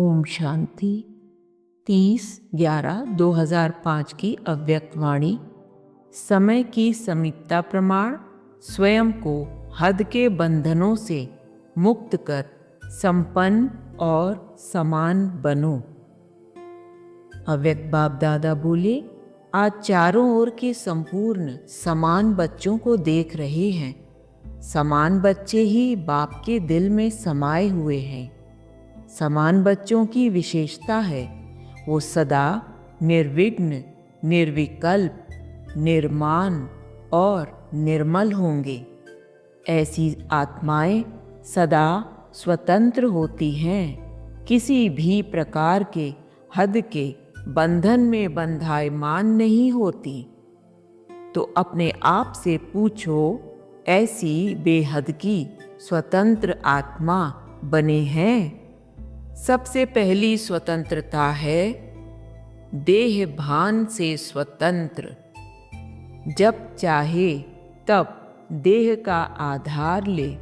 ओम शांति। 30/11/2005 की अव्यक्त वाणी। समय की समीपता प्रमाण। स्वयं को हद के बंधनों से मुक्त कर संपन्न और समान बनो। अव्यक्त बाप दादा बोले, आज चारों ओर के संपूर्ण समान बच्चों को देख रहे हैं। समान बच्चे ही बाप के दिल में समाये हुए हैं। समान बच्चों की विशेषता है, वो सदा निर्विघ्न, निर्विकल्प, निर्माण और निर्मल होंगे। ऐसी आत्माएं सदा स्वतंत्र होती हैं, किसी भी प्रकार के हद के बंधन में बंधायमान नहीं होती। तो अपने आप से पूछो, ऐसी बेहद की स्वतंत्र आत्मा बने हैं? सबसे पहली स्वतंत्रता है देह भान से स्वतंत्र। जब चाहे तब देह का आधार ले,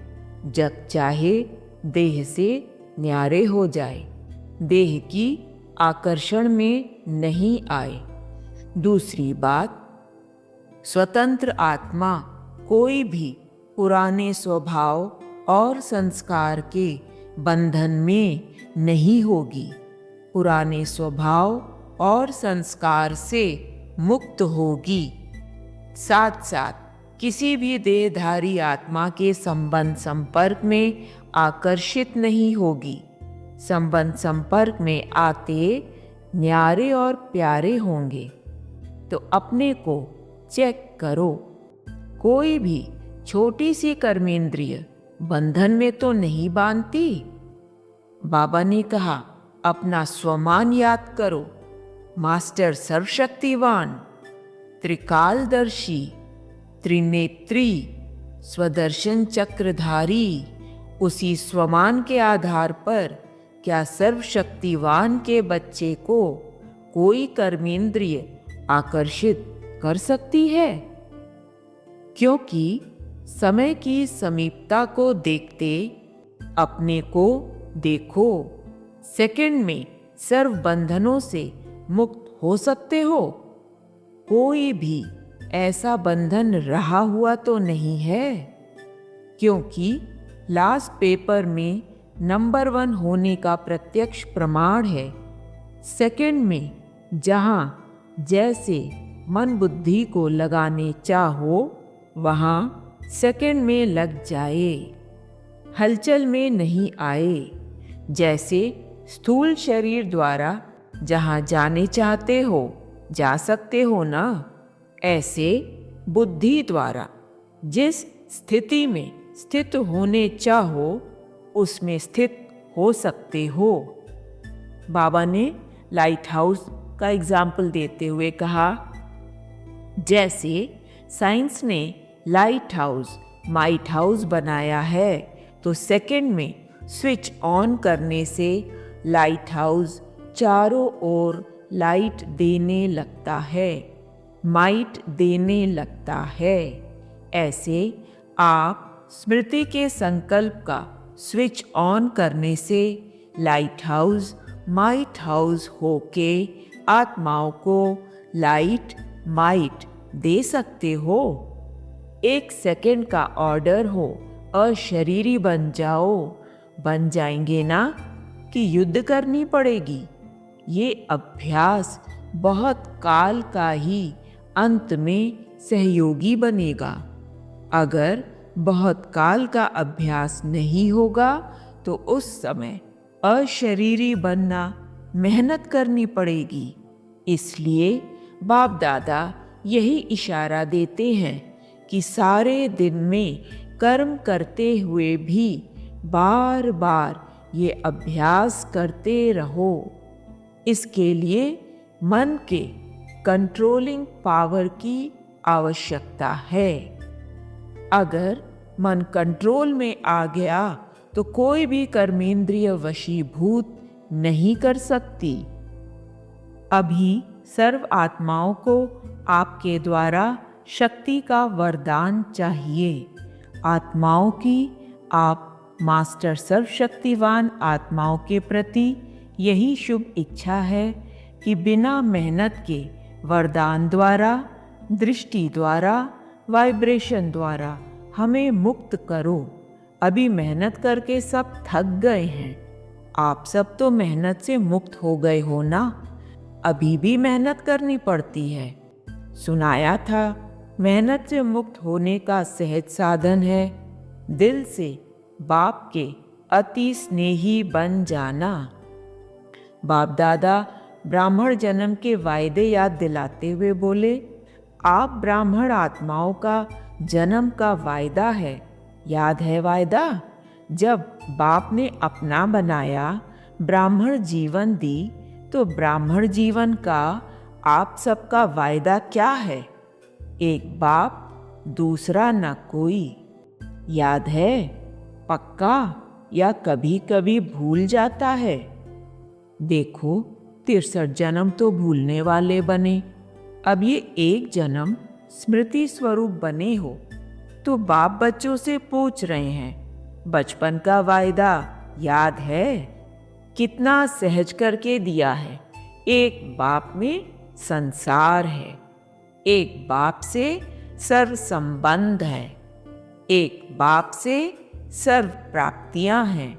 जब चाहे देह से न्यारे हो जाए, देह की आकर्षण में नहीं आए। दूसरी बात, स्वतंत्र आत्मा कोई भी पुराने स्वभाव और संस्कार के बंधन में नहीं होगी। पुराने स्वभाव और संस्कार से मुक्त होगी। साथ साथ किसी भी देहधारी आत्मा के संबंध संपर्क में आकर्षित नहीं होगी। संबंध संपर्क में आते न्यारे और प्यारे होंगे। तो अपने को चेक करो, कोई भी छोटी सी कर्मेंद्रिय बंधन में तो नहीं बांधती। बाबा ने कहा, अपना स्वमान याद करो। मास्टर सर्वशक्तिवान, त्रिकालदर्शी, त्रिनेत्री, स्वदर्शन चक्रधारी, उसी स्वमान के आधार पर क्या सर्वशक्तिवान के बच्चे को कोई कर्मेंद्रिय आकर्षित कर सकती है? क्योंकि समय की समीपता को देखते अपने को देखो। सेकंड में सर्व बंधनों से मुक्त हो सकते हो। कोई भी ऐसा बंधन रहा हुआ तो नहीं है, क्योंकि लास्ट पेपर में नंबर 1 होने का प्रत्यक्ष प्रमाण है। सेकंड में जहाँ जैसे मन बुद्धि को लगाने चाहो, वहाँ सेकंड में लग जाए, हलचल में नहीं आए। जैसे स्थूल शरीर द्वारा जहाँ जाने चाहते हो जा सकते हो ना, ऐसे बुद्धि द्वारा जिस स्थिति में स्थित होने चाहो उसमें स्थित हो सकते हो। बाबा ने लाइट हाउस का एग्जाम्पल देते हुए कहा, जैसे साइंस ने लाइट हाउस माइट हाउस बनाया है, तो सेकंड में स्विच ऑन करने से लाइट हाउस चारों ओर लाइट देने लगता है, माइट देने लगता है। ऐसे आप स्मृति के संकल्प का स्विच ऑन करने से लाइट हाउस माइट हाउस होके आत्माओं को लाइट माइट दे सकते हो। 1 सेकंड का ऑर्डर हो, अशरीरी बन जाओ, बन जाएंगे ना कि युद्ध करनी पड़ेगी? ये अभ्यास बहुत काल का ही अंत में सहयोगी बनेगा। अगर बहुत काल का अभ्यास नहीं होगा तो उस समय अशरीरी बनना मेहनत करनी पड़ेगी। इसलिए बाप दादा यही इशारा देते हैं कि सारे दिन में कर्म करते हुए भी बार बार ये अभ्यास करते रहो। इसके लिए मन के कंट्रोलिंग पावर की आवश्यकता है। अगर मन कंट्रोल में आ गया तो कोई भी कर्मेंद्रिय वशीभूत नहीं कर सकती। अभी सर्व आत्माओं को आपके द्वारा शक्ति का वरदान चाहिए। आत्माओं की आप मास्टर सर्वशक्तिवान आत्माओं के प्रति यही शुभ इच्छा है कि बिना मेहनत के वरदान द्वारा, दृष्टि द्वारा, वाइब्रेशन द्वारा हमें मुक्त करो। अभी मेहनत करके सब थक गए हैं। आप सब तो मेहनत से मुक्त हो गए हो ना? अभी भी मेहनत करनी पड़ती है। सुनाया था मेहनत से मुक्त होने का सहज साधन है दिल से बाप के अति स्नेही बन जाना। बाप दादा ब्राह्मण जन्म के वायदे याद दिलाते हुए बोले, आप ब्राह्मण आत्माओं का जन्म का वायदा है। याद है वायदा? जब बाप ने अपना बनाया, ब्राह्मण जीवन दी, तो ब्राह्मण जीवन का आप सबका वायदा क्या है? एक बाप, दूसरा न कोई। याद है? पक्का या कभी कभी भूल जाता है? देखो 63 जन्म तो भूलने वाले बने। अब ये एक जन्म स्मृति स्वरूप बने हो तो बाप बच्चों से पूछ रहे हैं, बचपन का वायदा याद है? कितना सहज करके दिया है। एक बाप में संसार है, एक बाप से सर्व संबंध है, एक बाप से सर्व प्राप्तियां हैं,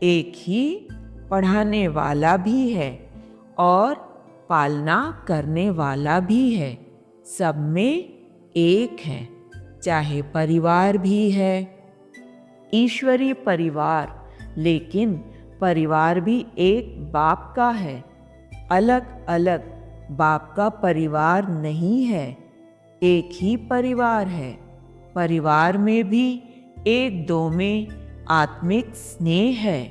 एक ही पढ़ाने वाला भी है और पालना करने वाला भी है। सब में एक है। चाहे परिवार भी है, ईश्वरीय परिवार, लेकिन परिवार भी एक बाप का है। अलग अलग बाप का परिवार नहीं है, एक ही परिवार है। परिवार में भी एक दो में आत्मिक स्नेह है।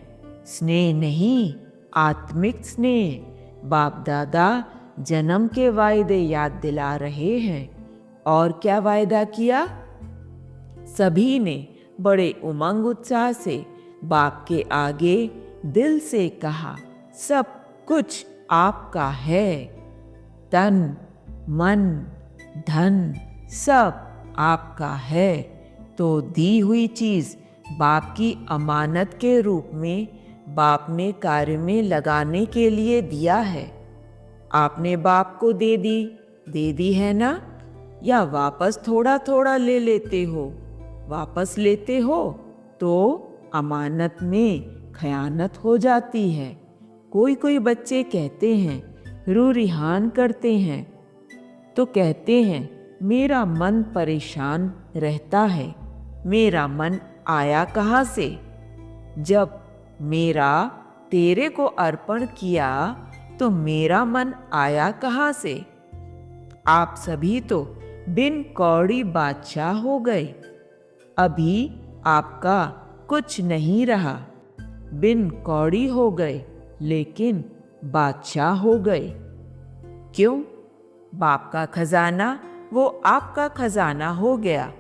स्नेह नहीं, आत्मिक स्नेह। बाप दादा जन्म के वायदे याद दिला रहे हैं। और क्या वायदा किया? सभी ने बड़े उमंग उत्साह से बाप के आगे दिल से कहा, सब कुछ आपका है। तन, मन, धन सब आपका है। तो दी हुई चीज बाप की अमानत के रूप में बाप ने कार्य में लगाने के लिए दिया है। आपने बाप को दे दी है ना? या वापस थोड़ा थोड़ा ले लेते हो? वापस लेते हो तो अमानत में खयानत हो जाती है। कोई कोई बच्चे कहते हैं, रू रिहान करते हैं, तो कहते हैं मेरा मन परेशान रहता है। मेरा मन आया कहाँ से? जब मेरा तेरे को अर्पण किया तो मेरा मन आया कहाँ से? आप सभी तो बिन कौड़ी बादशाह हो गए। अभी आपका कुछ नहीं रहा। बिन कौड़ी हो गए लेकिन बादशाह हो गए। क्यों? बाप का खजाना वो आपका खजाना हो गया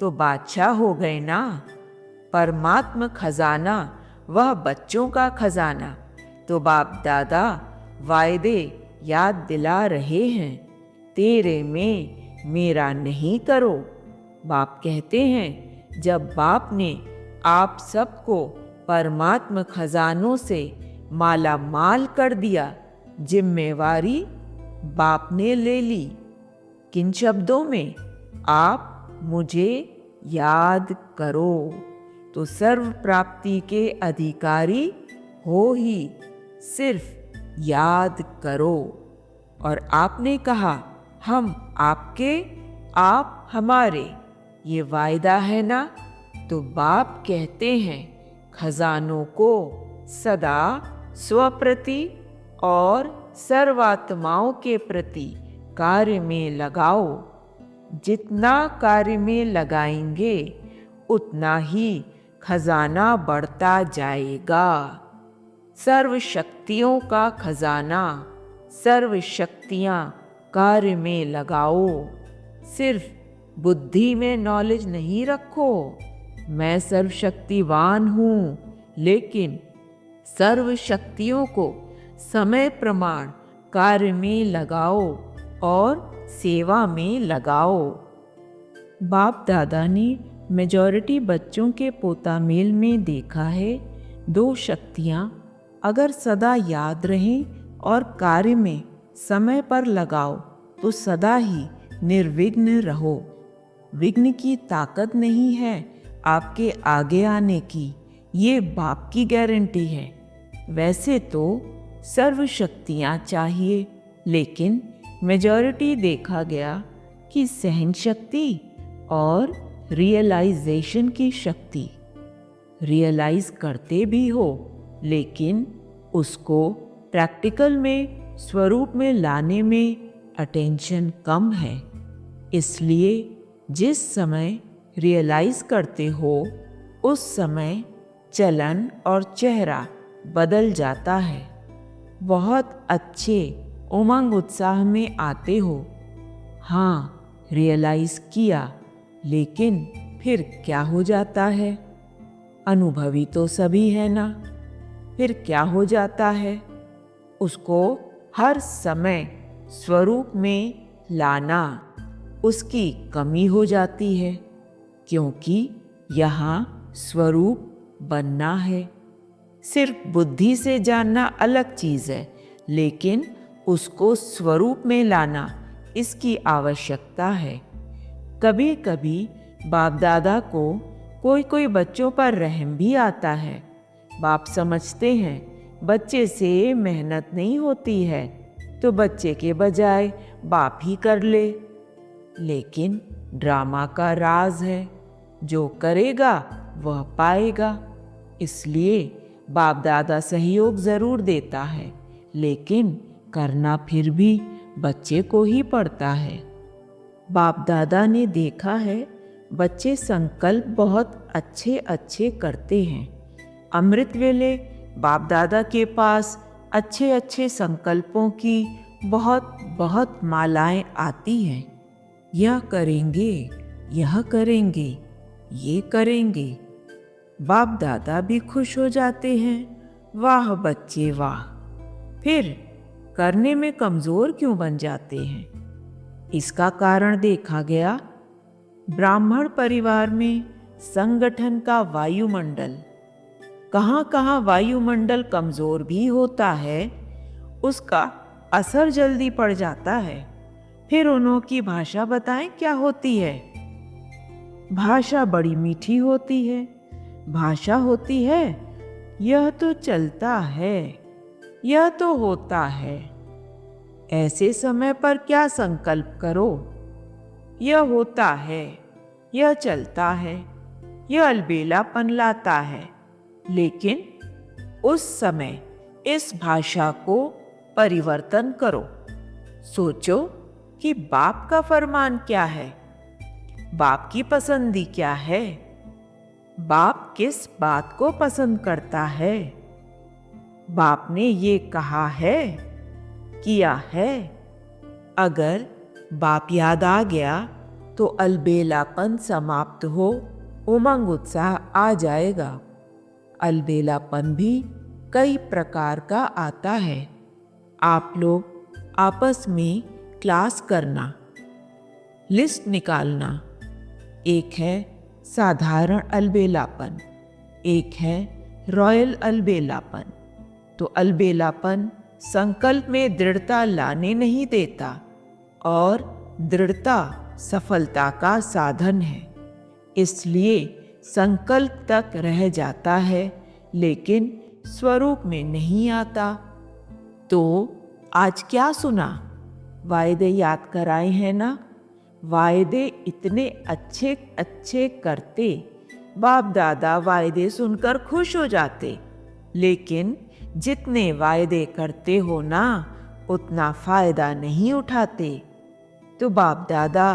तो बादशाह हो गए ना। परमात्मा खजाना वह बच्चों का खजाना। तो बाप दादा वायदे याद दिला रहे हैं, तेरे में मेरा नहीं करो। बाप कहते हैं जब बाप ने आप सबको परमात्मा खजानों से माला माल कर दिया, जिम्मेवारी बाप ने ले ली। किन शब्दों में? आप मुझे याद करो तो सर्व प्राप्ति के अधिकारी हो ही। सिर्फ याद करो। और आपने कहा हम आपके, आप हमारे, ये वायदा है ना? तो बाप कहते हैं खजानों को सदा स्वप्रति और सर्वात्माओं के प्रति कार्य में लगाओ। जितना कार्य में लगाएंगे उतना ही खजाना बढ़ता जाएगा। सर्व शक्तियों का खजाना, सर्व शक्तियाँ कार्य में लगाओ। सिर्फ बुद्धि में नॉलेज नहीं रखो, मैं सर्वशक्तिवान हूँ, लेकिन सर्व शक्तियों को समय प्रमाण कार्य में लगाओ और सेवा में लगाओ। बाप दादा ने मेजॉरिटी बच्चों के पोता मेल में देखा है, दो शक्तियाँ अगर सदा याद रहें और कार्य में समय पर लगाओ तो सदा ही निर्विघ्न रहो। विघ्न की ताकत नहीं है आपके आगे आने की, ये बाप की गारंटी है। वैसे तो सर्व शक्तियाँ चाहिए, लेकिन मेजॉरिटी देखा गया कि सहन शक्ति और रियलाइजेशन की शक्ति। रियलाइज करते भी हो लेकिन उसको प्रैक्टिकल में स्वरूप में लाने में अटेंशन कम है। इसलिए जिस समय रियलाइज करते हो उस समय चलन और चेहरा बदल जाता है। बहुत अच्छे उमंग उत्साह में आते हो। हाँ, रियलाइज किया, लेकिन फिर क्या हो जाता है? अनुभवी तो सभी है ना। फिर क्या हो जाता है? उसको हर समय स्वरूप में लाना उसकी कमी हो जाती है, क्योंकि यहाँ स्वरूप बनना है। सिर्फ बुद्धि से जानना अलग चीज़ है, लेकिन उसको स्वरूप में लाना इसकी आवश्यकता है। कभी कभी बाप दादा को कोई कोई बच्चों पर रहम भी आता है। बाप समझते हैं बच्चे से मेहनत नहीं होती है, तो बच्चे के बजाय बाप ही कर ले। लेकिन ड्रामा का राज है, जो करेगा वह पाएगा। इसलिए बाप दादा सहयोग ज़रूर देता है, लेकिन करना फिर भी बच्चे को ही पड़ता है। बाप दादा ने देखा है बच्चे संकल्प बहुत अच्छे अच्छे करते हैं। अमृत वेले बाप दादा के पास अच्छे अच्छे संकल्पों की बहुत बहुत मालाएं आती हैं। यह करेंगे, यह करेंगे, ये करेंगे। बाप दादा भी खुश हो जाते हैं। वाह बच्चे वाह। फिर करने में कमज़ोर क्यों बन जाते हैं? इसका कारण देखा गया ब्राह्मण परिवार में संगठन का वायुमंडल, कहाँ कहाँ वायुमंडल कमज़ोर भी होता है, उसका असर जल्दी पड़ जाता है। फिर उन्हों की भाषा बताएं क्या होती है? भाषा बड़ी मीठी होती है। भाषा होती है, यह तो चलता है, यह तो होता है। ऐसे समय पर क्या संकल्प करो? यह होता है, यह चलता है, यह अलबेलापन लाता है। लेकिन उस समय इस भाषा को परिवर्तन करो। सोचो कि बाप का फरमान क्या है, बाप की पसंदी क्या है, बाप किस बात को पसंद करता है। बाप ने ये कहा है, किया है। अगर बाप याद आ गया तो अलबेलापन समाप्त हो, उमंग उत्साह आ जाएगा। अलबेलापन भी कई प्रकार का आता है। आप लोग आपस में क्लास करना, लिस्ट निकालना। एक है साधारण अलबेलापन, एक है रॉयल अलबेलापन। तो अलबेलापन संकल्प में दृढ़ता लाने नहीं देता, और दृढ़ता सफलता का साधन है। इसलिए संकल्प तक रह जाता है, लेकिन स्वरूप में नहीं आता। तो आज क्या सुना? वायदे याद कराए हैं ना? वायदे इतने अच्छे अच्छे करते, बाप दादा वायदे सुनकर खुश हो जाते। लेकिन जितने वायदे करते हो ना, उतना फायदा नहीं उठाते। तो बाप दादा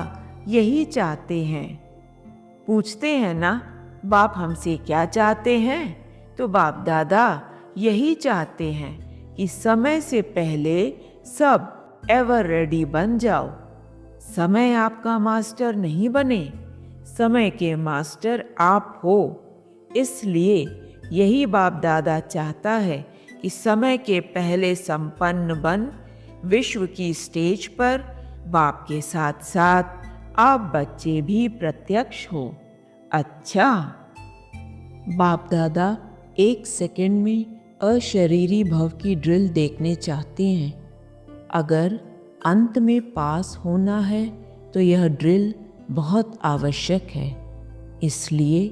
यही चाहते हैं। पूछते हैं ना, बाप हमसे क्या चाहते हैं? तो बाप दादा यही चाहते हैं कि समय से पहले सब एवर रेडी बन जाओ। समय आपका मास्टर नहीं बने, समय के मास्टर आप हो। इसलिए यही बाप दादा चाहता है कि समय के पहले संपन्न बन विश्व की स्टेज पर बाप के साथ साथ आप बच्चे भी प्रत्यक्ष हो। अच्छा, बाप दादा 1 सेकंड में अशरीरी भव की ड्रिल देखने चाहते हैं, अगर अंत में पास होना है तो यह ड्रिल बहुत आवश्यक है। इसलिए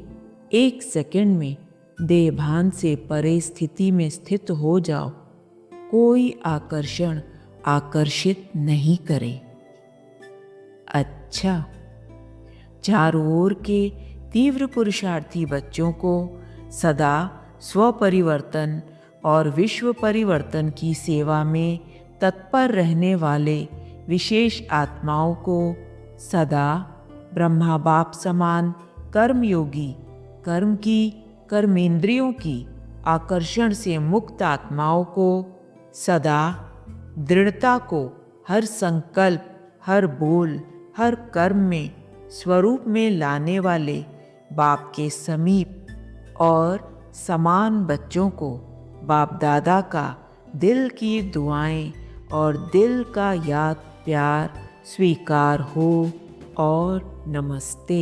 1 सेकंड में देहभान से परे स्थिति में स्थित हो जाओ। कोई आकर्षण आकर्षित नहीं करे। अच्छा, चारों ओर के तीव्र पुरुषार्थी बच्चों को सदा स्वपरिवर्तन और विश्व परिवर्तन की सेवा में तत्पर रहने वाले विशेष आत्माओं को सदा ब्रह्मा बाप समान कर्मयोगी, कर्म की, कर्मेंद्रियों की आकर्षण से मुक्त आत्माओं को सदा दृढ़ता को हर संकल्प, हर बोल, हर कर्म में स्वरूप में लाने वाले बाप के समीप और समान बच्चों को बाप दादा का दिल की दुआएं और दिल का याद प्यार स्वीकार हो और नमस्ते।